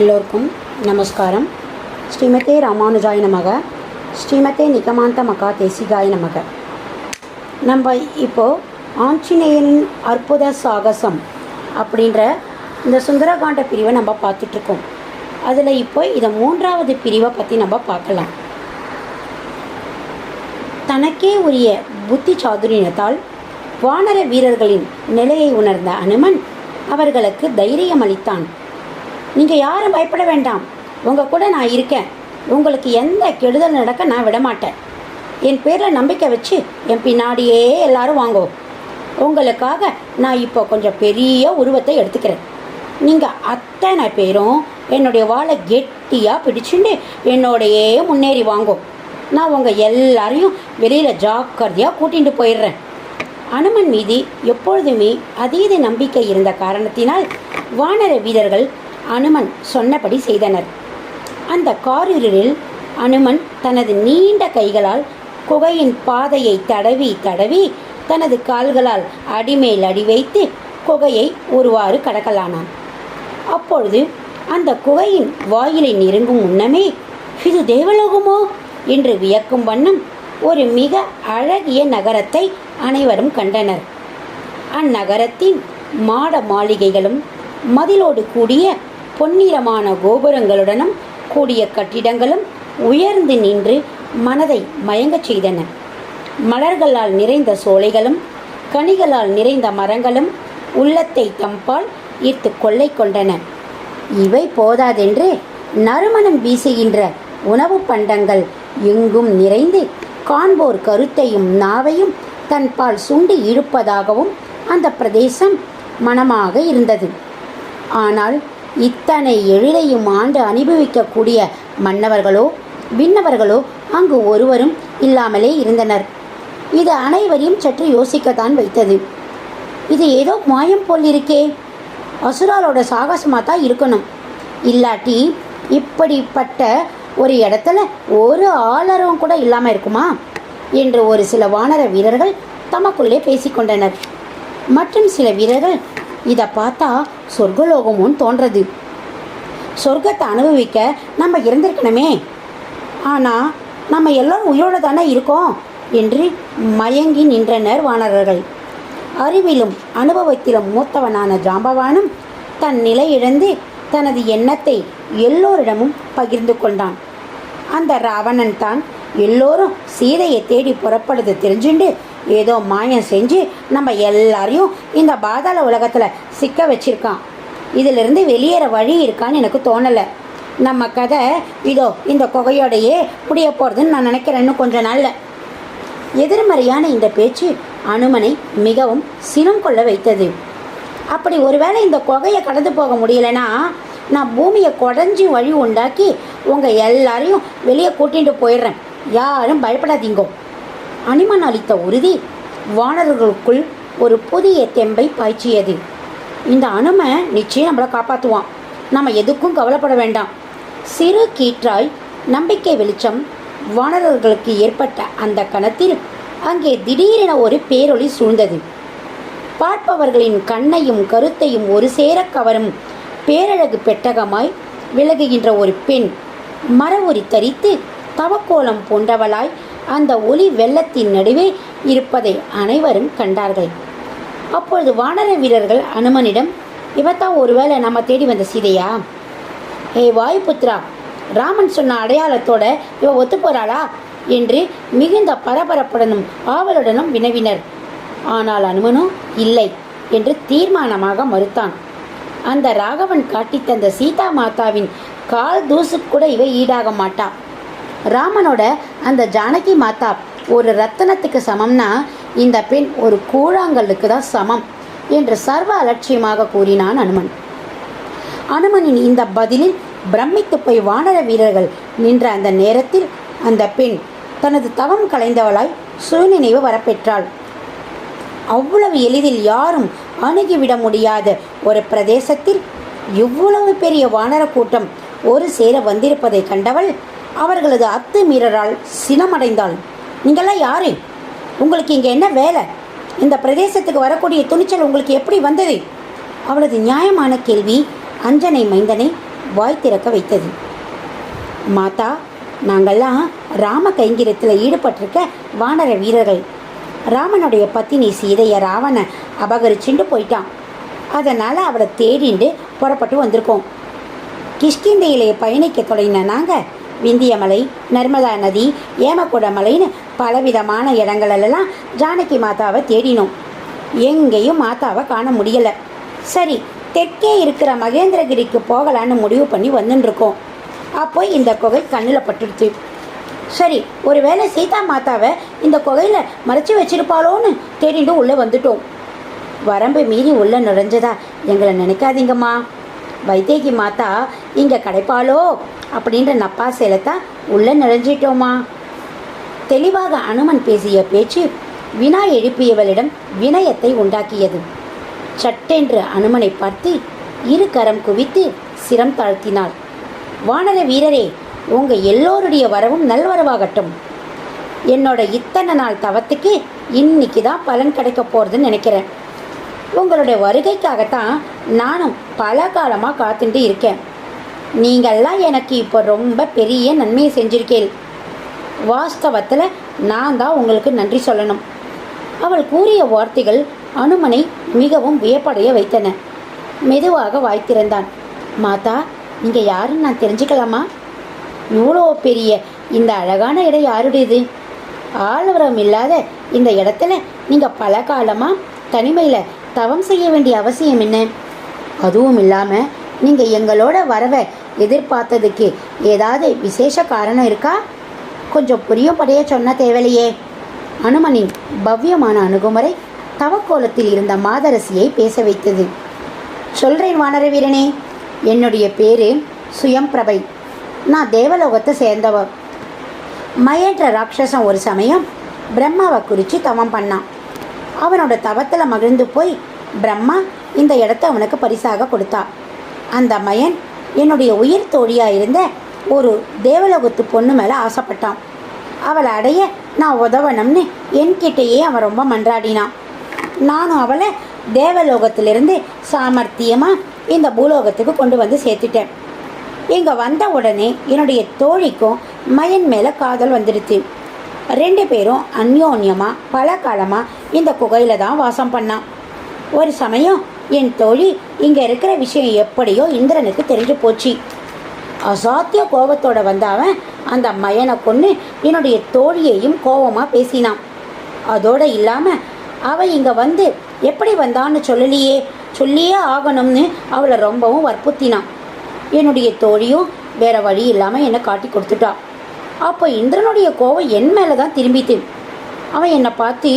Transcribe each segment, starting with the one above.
எல்லோருக்கும் நமஸ்காரம். ஸ்ரீமதே ராமானுஜாய நமக, ஸ்ரீமதே நிகமாந்த மகா தேசிகாய நமக. நம்ம இப்போது ஆஞ்சநேயனின் அற்புத சாகசம் அப்படின்ற இந்த சுந்தரகாண்ட பிரிவை நம்ம பார்த்துட்ருக்கோம். அதில் இப்போ இதை 3வது பிரிவை பற்றி நம்ம பார்க்கலாம். தனக்கே உரிய புத்தி சாதுரியத்தால் வானர வீரர்களின் நிலையை உணர்ந்த அனுமன் அவர்களுக்கு தைரியம் அளித்தான். நீங்கள் யாரும் பயப்பட வேண்டாம், உங்கள் கூட நான் இருக்கேன். உங்களுக்கு எந்த கெடுதல் நடக்க நான் விடமாட்டேன். என் பேரில் நம்பிக்கை வச்சு என் பின்னாடியே எல்லாரும் வாங்கோ. உங்களுக்காக நான் இப்போ கொஞ்சம் பெரிய உருவத்தை எடுத்துக்கிறேன். நீங்கள் அத்தனை பேரும் என்னுடைய வாழை கெட்டியாக பிடிச்சுண்டு என்னோடையே முன்னேறி வாங்கோ. நான் உங்கள் எல்லாரையும் வெளியில் ஜாக்கிரதையாக கூட்டிகிட்டு போயிடுறேன். அனுமன் மீது எப்பொழுதுமே அதீத நம்பிக்கை இருந்த காரணத்தினால் வானர வீரர்கள் அனுமன் சொன்னபடி செய்தனர். அந்த காரிருளில் அனுமன் தனது நீண்ட கைகளால் குகையின் பாதையை தடவி தடவி தனது கால்களால் அடிமேல் அடி வைத்து குகையை ஒருவாறு கடக்கலானான். அப்பொழுது அந்த குகையின் வாயிலை நெருங்கும் முன்னமே, இது தேவலோகமோ என்று வியக்கும் வண்ணம் ஒரு மிக அழகிய நகரத்தை அனைவரும் கண்டனர். அந்நகரத்தின் மாட மாளிகைகளும் மதிலோடு கூடிய பொன்னிறமான கோபுரங்களுடனும் கூடிய கட்டிடங்களும் உயர்ந்து நின்று மனதை மயங்கச் செய்தன. மலர்களால் நிறைந்த சோலைகளும் கனிகளால் நிறைந்த மரங்களும் உள்ளத்தை தம்பால் ஈர்த்து கொள்ளை கொண்டன. இவை போதாதென்று நறுமணம் வீசுகின்ற உணவு பண்டங்கள் எங்கும் நிறைந்து காண்போர் கருத்தையும் நாவையும் தன்பால் சுண்டி இழுப்பதாகவும் அந்த பிரதேசம் மனமாக இருந்தது. ஆனால் இத்தனை எழிலையும் ஆண்டு அனுபவிக்கக்கூடிய மன்னவர்களோ விண்ணவர்களோ அங்கு ஒருவரும் இல்லாமலே இருந்தனர். இது அனைவரையும் சற்று யோசிக்கத்தான் வைத்தது. இது ஏதோ மாயம் போல் இருக்கே, அசுராலோட சாகசமாக தான் இருக்கணும். இல்லாட்டி இப்படிப்பட்ட ஒரு இடத்துல ஒரு ஆளரவும் கூட இல்லாமல் இருக்குமா என்று ஒரு சில வானர வீரர்கள் தமக்குள்ளே பேசிக்கொண்டனர். மற்றும் சில வீரர்கள், இதை பார்த்தா சொர்க்கலோகமும் தோன்றது, சொர்க்கத்தை அனுபவிக்க நம்ம இருந்திருக்கணுமே, ஆனால் நம்ம எல்லோரும் உயிரோடு தானே இருக்கோம் என்று மயங்கி நின்றனர் வானரர்கள். அறிவிலும் அனுபவத்திலும் மூத்தவனான ஜாம்பவானும் தன் நிலை இழந்து தனது எண்ணத்தை எல்லோரிடமும் பகிர்ந்து கொண்டான். அந்த ராவணன் தான் எல்லோரும் சீதையை தேடி புறப்படுது தெரிஞ்சுண்டு ஏதோ மாயம் செஞ்சு நம்ம எல்லாரையும் இந்த பாதாள உலகத்தில் சிக்க வச்சிருக்கான். இதிலிருந்து வெளியேற வழி இருக்கான்னு எனக்கு தோணலை. நம்ம கதை இதோ இந்த குகையோடையே முடிய போகிறதுன்னு நான் நினைக்கிறேன். இன்னும் கொஞ்ச நாளில். எதிர்மறையான இந்த பேச்சு அனுமனை மிகவும் சினம் கொள்ள வைத்தது. அப்படி ஒருவேளை இந்த குகையை கடந்து போக முடியலைன்னா நான் பூமியை குடஞ்சி வழி உண்டாக்கி உங்கள் எல்லாரையும் வெளியே கூட்டிகிட்டு போயிடுறேன், யாரும் பயப்படாதீங்கோ. அனுமன் அளித்த உறுதி வானர்களுக்குள் ஒரு புதிய தெம்பை பாய்ச்சியது. இந்த அனுமன் நிச்சயம் நம்மளை காப்பாற்றுவான், நம்ம எதுக்கும் கவலைப்பட வேண்டாம். சிறு கீற்றாய் நம்பிக்கை வெளிச்சம் வானர்களுக்கு ஏற்பட்ட அந்த கணத்தில் அங்கே திடீரென ஒரு பேரொளி சூழ்ந்தது. பார்ப்பவர்களின் கண்ணையும் கருத்தையும் ஒரு சேர கவரும் பேரழகு பெட்டகமாய் விலகுகின்ற ஒரு பெண் மர உரி தரித்து தவக்கோலம் போன்றவளாய் அந்த ஒளி வெள்ளத்தின் நடுவே இருப்பதை அனைவரும் கண்டார்கள். அப்பொழுது வானர வீரர்கள் அனுமனிடம், இவத்தான் ஒருவேளை நம்ம தேடி வந்த சீதையா? ஹே வாயுபுத்ரா, ராமன் சொன்ன அடையாளத்தோட இவ ஒத்து போகிறாளா என்று மிகுந்த பரபரப்புடனும் ஆவலுடனும் வினவினர். ஆனால் அனுமனோ இல்லை என்று தீர்மானமாக மறுத்தான். அந்த ராகவன் காட்டி தந்த சீதா மாதாவின் கால் தூசு கூட இவை ஈடாக மாட்டா. ராமனோட அந்த ஜானகி மாதா ஒரு ரத்தனத்துக்கு சமம்னா இந்த பெண் ஒரு கூழாங்கல்லுக்கு தான் சமம் என்று சர்வ அலட்சியமாக கூறினான் அனுமன். அனுமனின் இந்த பதிலில் பிரமித்து போய் வானர வீரர்கள் நின்ற அந்த நேரத்தில் அந்த பெண் தனது தவம் கலைந்தவளாய் சுயநினைவு வரப்பெற்றாள். அவ்வளவு எளிதில் யாரும் அணுகிவிட முடியாத ஒரு பிரதேசத்தில் இவ்வளவு பெரிய வானர கூட்டம் ஒரு சேர வந்திருப்பதை கண்டவள் அவர்களது அத்துமீறலால் சினமடைந்தாள். நீங்கள்லாம் யாரு? உங்களுக்கு இங்கே என்ன வேலை? இந்த பிரதேசத்துக்கு வரக்கூடிய துணிச்சல் உங்களுக்கு எப்படி வந்தது? அவளது நியாயமான கேள்வி அஞ்சனை மைந்தனை வாய் திறக்க வைத்தது. மாதா, நாங்கள்லாம் ராம கைங்கரியத்தில் ஈடுபட்டிருக்க வானர வீரர்கள். ராமனுடைய பத்தினி சீதையை ராவணன் அபகரிச்சுட்டு போயிட்டான். அதனால் அவளை தேடிண்டு புறப்பட்டு வந்திருக்கோம். கிஷ்கிந்தையிலே பயணிக்க தொடங்கின நாங்கள் விந்தியமலை, நர்மதா நதி, ஏமக்குட மலைன்னு பலவிதமான இடங்களெல்லாம் ஜானகி மாதாவை தேடினோம். எங்கேயும் மாதாவை காண முடியலை. சரி, தெற்கே இருக்கிற மகேந்திரகிரிக்கு போகலான்னு முடிவு பண்ணி வந்துட்டுருக்கோம். அப்போ இந்த குகை கண்ணில் பட்டுடுச்சு. சரி, ஒருவேளை சீதா மாதாவை இந்த குகையில் மறைச்சி வச்சிருப்பாளோன்னு தேடிட்டு உள்ளே வந்துட்டோம். வரம்பு மீறி உள்ளே நுழைஞ்சதா எங்களை நினைக்காதீங்கம்மா. வைத்தேகி மாதா இங்கே கிடைப்பாளோ அப்படின்ற நப்பாசையில்தான் உள்ளே நுழைஞ்சிட்டோமா. தெளிவாக அனுமன் பேசிய பேச்சு வினா எழுப்பியவளிடம் வினயத்தை உண்டாக்கியது. சட்டென்று அனுமனை பார்த்து இரு கரம் குவித்து சிரம் தாழ்த்தினாள். வானர வீரரே, உங்கள் எல்லோருடைய வரவும் நல்வரவாகட்டும். என்னோட இத்தனை நாள் தவத்துக்கு இன்னைக்கு தான் பலன் கிடைக்க போகிறதுன்னு நினைக்கிறேன். உங்களுடைய வருகைக்காகத்தான் நானும் பல காலமாக காத்துட்டு இருக்கேன். நீங்கள்லாம் எனக்கு இப்போ ரொம்ப பெரிய நன்மையை செஞ்சிருக்கேன். வாஸ்தவத்தில் நான் தான் உங்களுக்கு நன்றி சொல்லணும். அவள் கூறிய வார்த்தைகள் அனுமனை மிகவும் வியப்படைய வைத்தன. மெதுவாக வாய் திறந்தான். மாதா, நீங்கள் யாருன்னு நான் தெரிஞ்சுக்கலாமா? இவ்வளோ பெரிய இந்த அழகான இடம் யாருடையது? ஆளவரம் இல்லாத இந்த இடத்துல நீங்கள் பல காலமாக தனிமையில் தவம் செய்ய வேண்டிய அவசியம் என்ன? அதுவும் இல்லாமல் நீங்கள் எங்களோட வரவை எதிர்பார்த்ததுக்கு ஏதாவது விசேஷ காரணம் இருக்கா? கொஞ்சம் புரியும்படியே சொன்ன தேவையில்லையே. அனுமனின் பவ்யமான அணுகுமுறை தவக்கோலத்தில் இருந்த மாதரசியை பேச வைத்தது. சொல்கிறேன் வானர வீரனே, என்னுடைய பேர் சுயம்பிரபை. நான் தேவலோகத்தை சேர்ந்தவ. மயன்ற ராட்சசன் ஒரு சமயம் பிரம்மாவை குறித்து தவம் பண்ணான். அவனோட தவத்தில் மகிழ்ந்து போய் பிரம்மா இந்த இடத்த அவனுக்கு பரிசாக கொடுத்தா. அந்த மயன் என்னுடைய உயிர் தோழியாக இருந்த ஒரு தேவலோகத்து பொண்ணு மேலே ஆசைப்பட்டான். அவளை அடைய நான் உதவணும்னு என்கிட்டயே அவன் ரொம்ப மன்றாடினான். நானும் அவளை தேவலோகத்திலிருந்து சாமர்த்தியமாக இந்த பூலோகத்துக்கு கொண்டு வந்து சேர்த்துட்டேன். இங்கே வந்த உடனே என்னுடைய தோழிக்கும் மயன் மேலே காதல் வந்துடுச்சு. 2 பேரும் அந்யோன்யமாக பல காலமாக இந்த குகையில் தான் வாசம் பண்ணான். ஒரு சமயம் என் தோழி இங்கே இருக்கிற விஷயம் எப்படியோ இந்திரனுக்கு தெரிஞ்சு போச்சு. அசாத்திய கோபத்தோடு வந்த அவன் அந்த மயனை கொன்று என்னுடைய தோழியையும் கோபமாக பேசினான். அதோடு இல்லாமல் அவள் இங்கே வந்து எப்படி வந்தான்னு சொல்லியே ஆகணும்னு அவளை ரொம்பவும் வற்புறுத்தினான். என்னுடைய தோழியும் வேறு வழி இல்லாமல் என்னை காட்டி கொடுத்துட்டான். அப்போ இந்திரனுடைய கோபம் என் மேலே தான் திரும்பிட்டு. அவன் என்னை பார்த்து,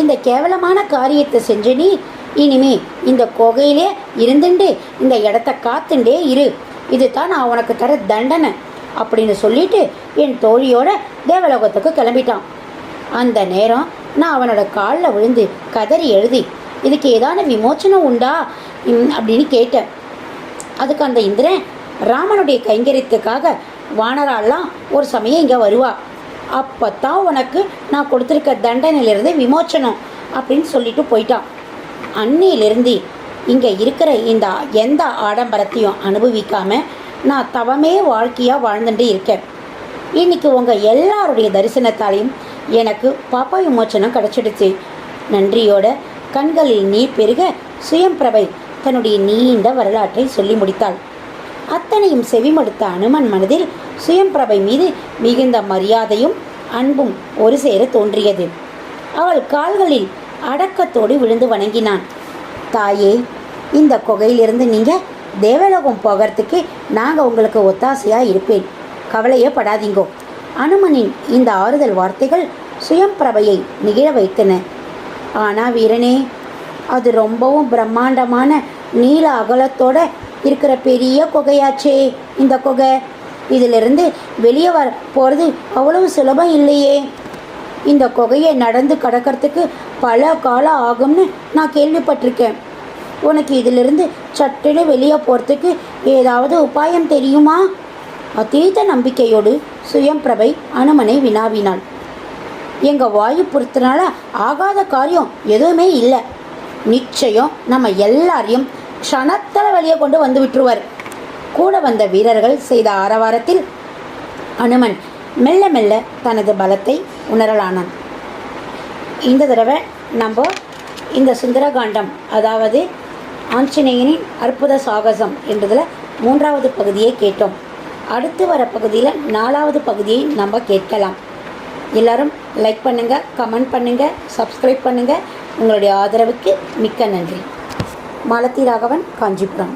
இந்த கேவலமான காரியத்தை செஞ்ச நீ இனிமே இந்த குகையிலே இருந்துட்டு இந்த இடத்த காத்துண்டே இரு, இது தான் நான் உனக்கு தர தண்டனை அப்படின்னு சொல்லிட்டு என் தோழியோட தேவலோகத்துக்கு கிளம்பிட்டான். அந்த நேரம் நான் அவனோட காலில் விழுந்து கதறி எழுதி, இதுக்கு ஏதான விமோச்சனம் உண்டா அப்படின்னு கேட்டேன். அதுக்கு அந்த இந்திரன், ராமனுடைய கைங்கரியத்துக்காக வானராலாம் ஒரு சமயம் இங்கே வருவா, அப்போ தான் உனக்கு நான் கொடுத்துருக்க தண்டனையிலிருந்து விமோச்சனம் அப்படின்னு சொல்லிட்டு போயிட்டான். அன்னையிலிருந்து இங்கே இருக்கிற இந்த எந்த ஆடம்பரத்தையும் அனுபவிக்காமல் நான் தவமே வாழ்க்கையாக வாழ்ந்துட்டு இருக்கேன். இன்றைக்கி உங்கள் எல்லாருடைய தரிசனத்தாலையும் எனக்கு பாப்பா விமோச்சனம் கிடச்சிடுச்சு. நன்றியோட கண்களில் நீர் பெருக சுயம்பிரபை தன்னுடைய நீண்ட வரலாற்றை சொல்லி முடித்தாள். அத்தனையும் செவிமடுத்த அனுமன் மனதில் சுயம்பிரபை மீது மிகுந்த மரியாதையும் அன்பும் ஒரு சேர தோன்றியது. அவள் கால்களில் அடக்கத்தோடு விழுந்து வணங்கினான். தாயே, இந்த குகையிலிருந்து நீங்கள் தேவலோகம் போகிறதுக்கு நாங்கள் உங்களுக்கு ஒத்தாசையாக இருப்பேன், கவலையே படாதீங்கோ. அனுமனின் இந்த ஆறுதல் வார்த்தைகள் சுயம்பிரபையை நிகழ வைத்தன. ஆனால் வீரனே, அது ரொம்பவும் பிரம்மாண்டமான நீல அகலத்தோட இருக்கிற பெரிய குகையாச்சே இந்த குகை. இதிலிருந்து வெளியே போகிறது அவ்வளவு சுலபம் இல்லையே. இந்த குகையை நடந்து கடக்கிறதுக்கு பல காலம் ஆகும்னு நான் கேள்விப்பட்டிருக்கேன். உனக்கு இதிலிருந்து சட்டுன்னு வெளியே போகிறதுக்கு ஏதாவது உபாயம் தெரியுமா? அதீத நம்பிக்கையோடு சுயம்பிரபை அனுமனை வினாவினாள். எங்கள் வாயு பொறுத்தனால ஆகாத காரியம் எதுவுமே இல்லை. நிச்சயம் நம்ம எல்லாரையும் க்ஷணத்தில் வெளியே கொண்டு வந்து விட்டுருவார். கூட வந்த வீரர்கள் செய்த ஆரவாரத்தில் அனுமன் மெல்ல மெல்ல தனது பலத்தை உணரலானான். இந்த தடவை நம்ம இந்த சுந்தரகாண்டம், அதாவது ஆஞ்சநேயனின் அற்புத சாகசம் என்பதில் 3வது பகுதியை கேட்டோம். அடுத்து வர பகுதியில் 4வது பகுதியை நம்ம கேட்கலாம். எல்லோரும் லைக் பண்ணுங்கள், கமெண்ட் பண்ணுங்கள், சப்ஸ்கிரைப் பண்ணுங்கள். உங்களுடைய ஆதரவுக்கு மிக்க நன்றி. மாலதி ராகவன், காஞ்சிபுரம்.